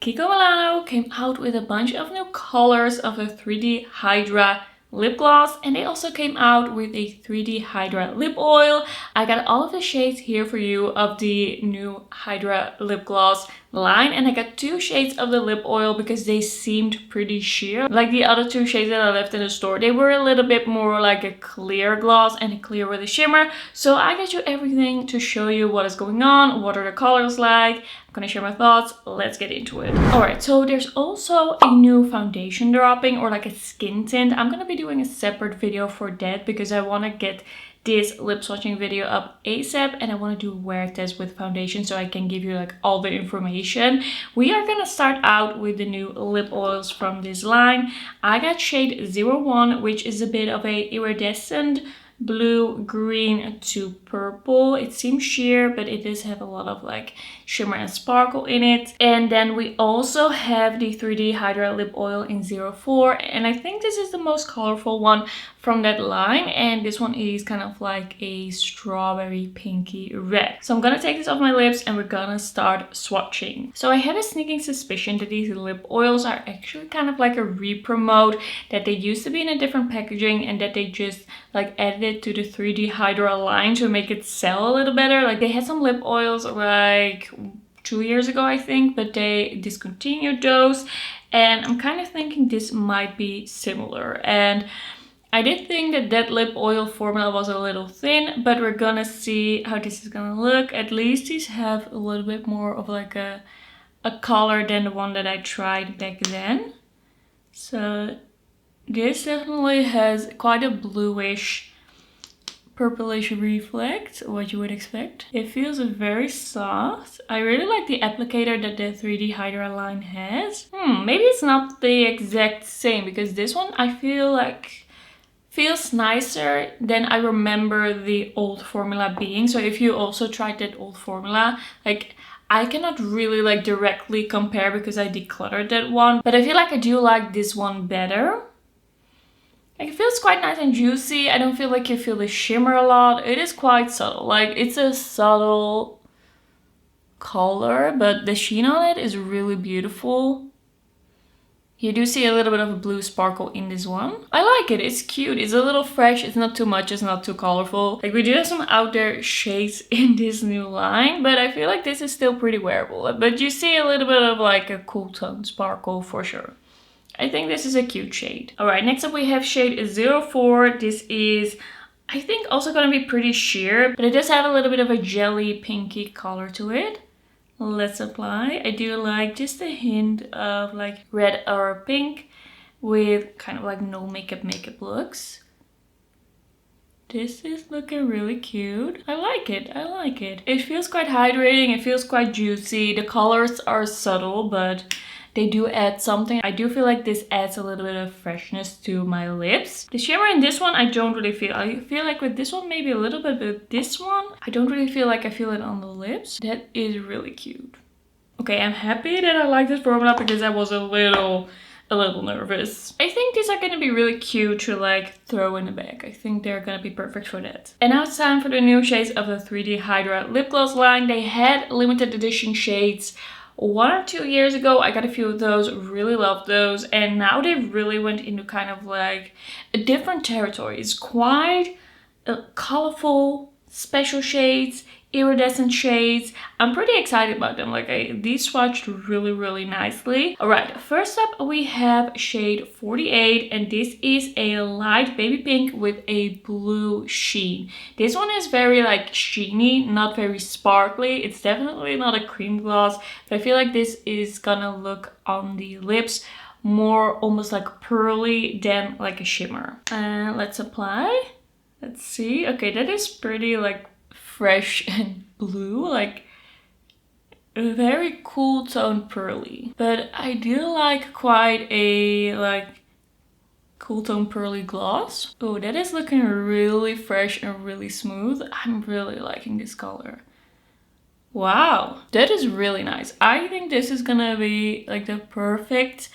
Kiko Milano came out with a bunch of new colors of a 3D Hydra lip gloss, and they also came out with a 3D Hydra lip oil. I got all of the shades here for you of the new Hydra lip gloss line, and I got 2 shades of the lip oil because they seemed pretty sheer. Like the other 2 shades that I left in the store, they were a little bit more like a clear gloss and a clear with a shimmer. So I got you everything to show you what is going on, what are the colors like. I'm gonna share my thoughts. Let's get into it. Alright, so there's also a new foundation dropping, or like a skin tint. I'm gonna be doing a separate video for that because I want to get this lip swatching video up ASAP, and I want to do a wear test with foundation so I can give you like all the information. We are gonna start out with the new lip oils from this line. I got shade 01, which is a bit of a iridescent blue green to purple. It seems sheer, but it does have a lot of like shimmer and sparkle in it. And then we also have the 3D Hydra lip oil in 04, and I think this is the most colorful one from that line, and this one is kind of like a strawberry pinky red. So I'm gonna take this off my lips and we're gonna start swatching. So I had a sneaking suspicion that these lip oils are actually kind of like a re-promote, that they used to be in a different packaging and that they just like added it to the 3D Hydra line to make it sell a little better. Like they had some lip oils like 2 years ago, I think, but they discontinued those, and I'm kind of thinking this might be similar. And I did think that that lip oil formula was a little thin, but we're gonna see how this is gonna look. At least these have a little bit more of like a color than the one that I tried back then. So this definitely has quite a bluish, purplish reflect, what you would expect. It feels very soft. I really like the applicator that the 3D Hydra line has. Maybe it's not the exact same, because this one I feel like feels nicer than I remember the old formula being. So if you also tried that old formula, like I cannot really like directly compare because I decluttered that one, but I feel like I do like this one better. Like it feels quite nice and juicy. I don't feel like you feel the shimmer a lot. It is quite subtle. Like it's a subtle color, but the sheen on it is really beautiful. You do see a little bit of a blue sparkle in this one. I like it. It's cute. It's a little fresh. It's not too much. It's not too colorful. Like we do have some out there shades in this new line, but I feel like this is still pretty wearable. But you see a little bit of like a cool tone sparkle for sure. I think this is a cute shade. Alright, next up we have shade 04. This is, I think, also gonna be pretty sheer, but it does have a little bit of a jelly pinky color to it. Let's apply. I do like just a hint of like red or pink with kind of like no makeup looks. This is looking really cute. I like it. I like it. It feels quite hydrating. It feels quite juicy. The colors are subtle, but they do add something. I do feel like this adds a little bit of freshness to my lips. The shimmer in this one, I don't really feel. I feel like with this one, maybe a little bit, but this one, I don't really feel like I feel it on the lips. That is really cute. Okay, I'm happy that I like this formula because I was a little nervous. I think these are gonna be really cute to like throw in the bag. I think they're gonna be perfect for that. And now it's time for the new shades of the 3D Hydra lip gloss line. They had limited edition shades 1 or 2 years ago. I got a few of those, really loved those, and now they really went into kind of like a different territory. It's quite colorful, special shades, iridescent shades. I'm pretty excited about them. Like these swatched really nicely. All right, first up we have shade 48, and this is a light baby pink with a blue sheen. This one is very like sheeny, not very sparkly. It's definitely not a cream gloss, but I feel like this is gonna look on the lips more almost like pearly than like a shimmer. And let's apply. Let's see. Okay, that is pretty like fresh and blue, like a very cool tone pearly. But I do like quite a like cool tone pearly gloss. Oh, that is looking really fresh and really smooth. I'm really liking this color. Wow, that is really nice. I think this is gonna be like the perfect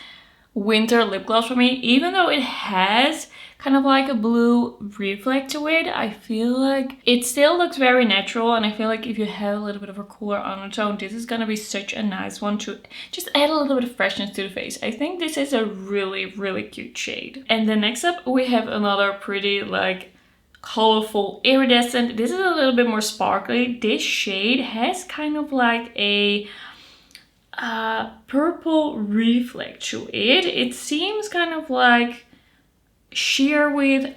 winter lip gloss for me, even though it has kind of like a blue reflect to it. I feel like it still looks very natural, and I feel like if you have a little bit of a cooler undertone, this is gonna be such a nice one to just add a little bit of freshness to the face. I think this is a really, really cute shade. And then next up we have another pretty like colorful iridescent. This is a little bit more sparkly. This shade has kind of like a purple reflect to it. It seems kind of like sheer with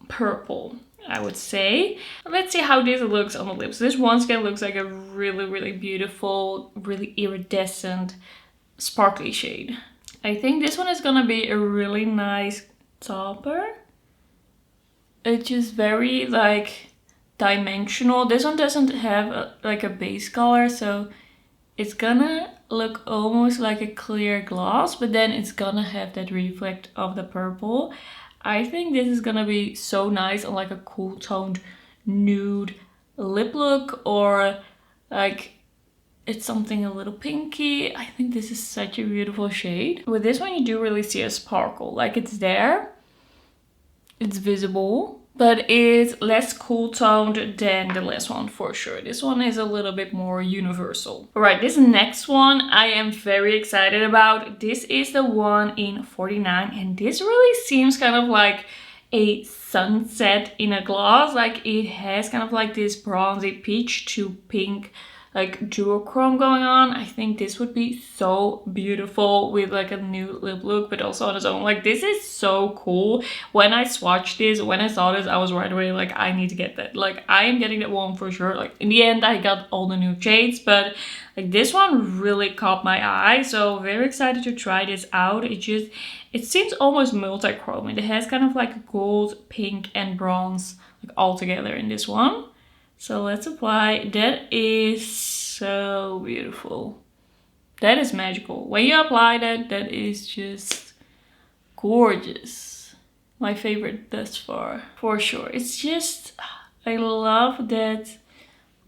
purple, I would say. Let's see how this looks on the lips. This once again looks like a really, really beautiful, really iridescent, sparkly shade. I think this one is gonna be a really nice topper. It's just very like dimensional. This one doesn't have like a base color, so it's gonna look almost like a clear gloss, but then it's gonna have that reflect of the purple. I think this is gonna be so nice on like a cool toned nude lip look, or like it's something a little pinky. I think this is such a beautiful shade. With this one you do really see a sparkle, like it's there, it's visible, but it's less cool toned than the last one for sure. This one is a little bit more universal. All right, this next one I am very excited about. This is the one in 49, and this really seems kind of like a sunset in a gloss. Like it has kind of like this bronzy peach to pink like duochrome going on. I think this would be so beautiful with like a new lip look, but also on its own. Like this is so cool. When I swatched this, when I saw this, I was right away like, I need to get that. Like I am getting that one for sure. Like in the end I got all the new shades, but like this one really caught my eye. So very excited to try this out. It seems almost multi-chrome. It has kind of like gold, pink and bronze like all together in this one. So let's apply. That is so beautiful. That is magical. When you apply that, that is just gorgeous. My favorite thus far, for sure. It's just, I love that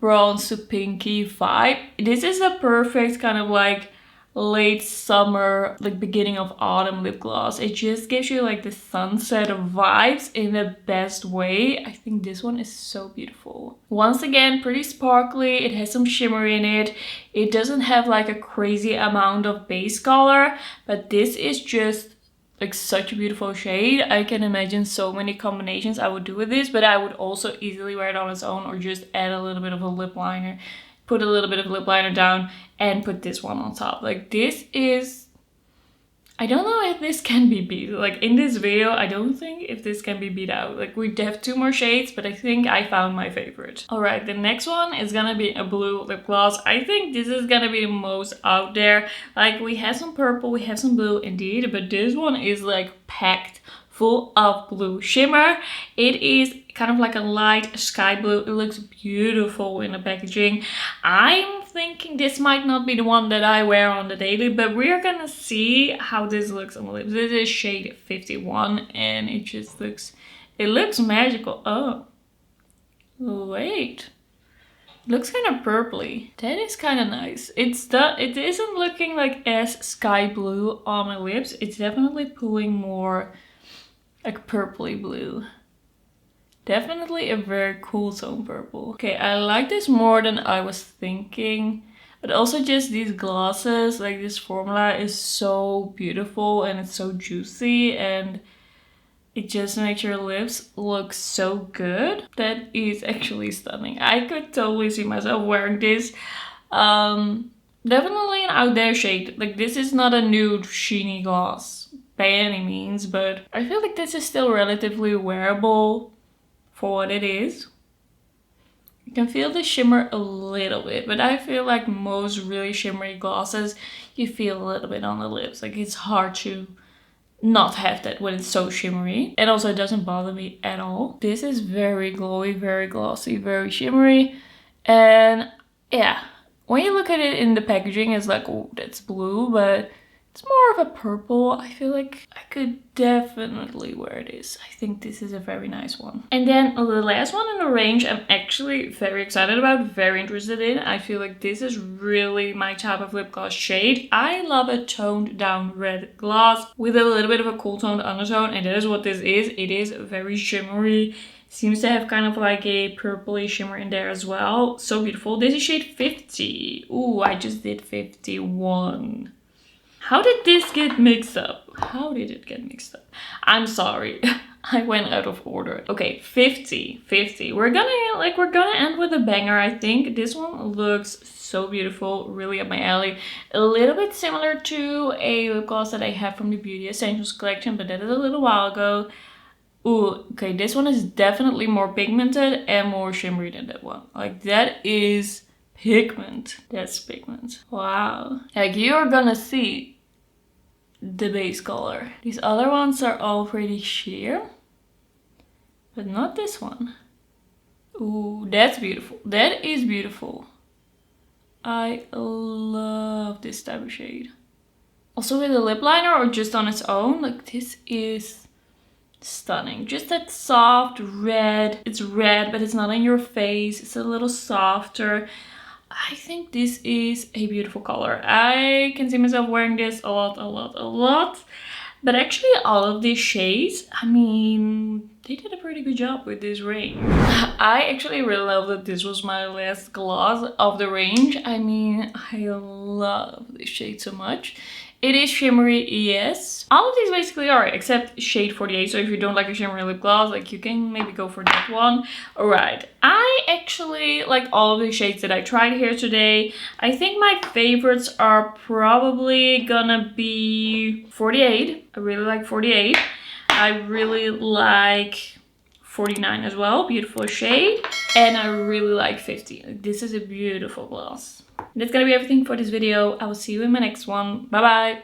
bronze to pinky vibe. This is a perfect kind of like late summer, like beginning of autumn lip gloss. It just gives you like the sunset vibes in the best way. I think this one is so beautiful. Once again, pretty sparkly. It has some shimmer in it. It doesn't have like a crazy amount of base color, but this is just like such a beautiful shade. I can imagine so many combinations I would do with this, but I would also easily wear it on its own or just add a little bit of a lip liner. Put a little bit of lip liner down and put this one on top. Like this is, I don't know if this can be beat. Like in this video, I don't think if this can be beat out. Like we have 2 more shades, but I think I found my favorite. All right, the next one is gonna be a blue lip gloss. I think this is gonna be the most out there. Like we have some purple, we have some blue indeed, but this one is like packed full of blue shimmer. It is kind of like a light sky blue. It looks beautiful in the packaging. I'm thinking this might not be the one that I wear on the daily, but we're gonna see how this looks on the lips. This is shade 51 and it just looks, it looks magical. Oh, wait. It looks kind of purpley. That is kind of nice. It isn't looking like as sky blue on my lips. It's definitely pulling more like purpley blue. Definitely a very cool tone purple. Okay, I like this more than I was thinking. But also just these glosses, like this formula is so beautiful and it's so juicy and it just makes your lips look so good. That is actually stunning. I could totally see myself wearing this. Definitely an out there shade. Like this is not a nude sheeny gloss by any means, but I feel like this is still relatively wearable for what it is. You can feel the shimmer a little bit, but I feel like most really shimmery glosses, you feel a little bit on the lips. Like it's hard to not have that when it's so shimmery. And also it doesn't bother me at all. This is very glowy, very glossy, very shimmery. And yeah, when you look at it in the packaging, it's like, oh, that's blue, but It's more of a purple. I feel like I could definitely wear this. I think this is a very nice one. And then the last one in the range I'm actually very excited about, very interested in. I feel like this is really my type of lip gloss shade. I love a toned down red gloss with a little bit of a cool toned undertone, and that is what this is. It is very shimmery. Seems to have kind of like a purpley shimmer in there as well. So beautiful. This is shade 50. Ooh, I just did 51. How did this get mixed up? How did it get mixed up? I'm sorry. I went out of order. Okay, 50. We're gonna end with a banger, I think. This one looks so beautiful, really up my alley. A little bit similar to a lip gloss that I have from the Beauty Essentials collection, but that is a little while ago. Ooh, okay, this one is definitely more pigmented and more shimmery than that one. Like, that is pigment. That's pigment. Wow. Like, you're gonna see the base color. These other ones are all pretty sheer, but not this one. Ooh, that's beautiful. That is beautiful. I love this type of shade. Also with a lip liner or just on its own, like, this is stunning. Just that soft red. It's red, but it's not in your face. It's a little softer. I think this is a beautiful color. I can see myself wearing this a lot. But actually all of these shades, I mean, they did a pretty good job with this range. I actually really love that this was my last gloss of the range. I mean, I love this shade so much. It is shimmery, yes. All of these basically are, except shade 48. So if you don't like a shimmery lip gloss, like, you can maybe go for that one. Alright, I actually like all of the shades that I tried here today. I think my favorites are probably gonna be 48. I really like 48. I really like 49 as well, beautiful shade. And I really like 50. This is a beautiful gloss. That's gonna be everything for this video. I will see you in my next one. Bye bye.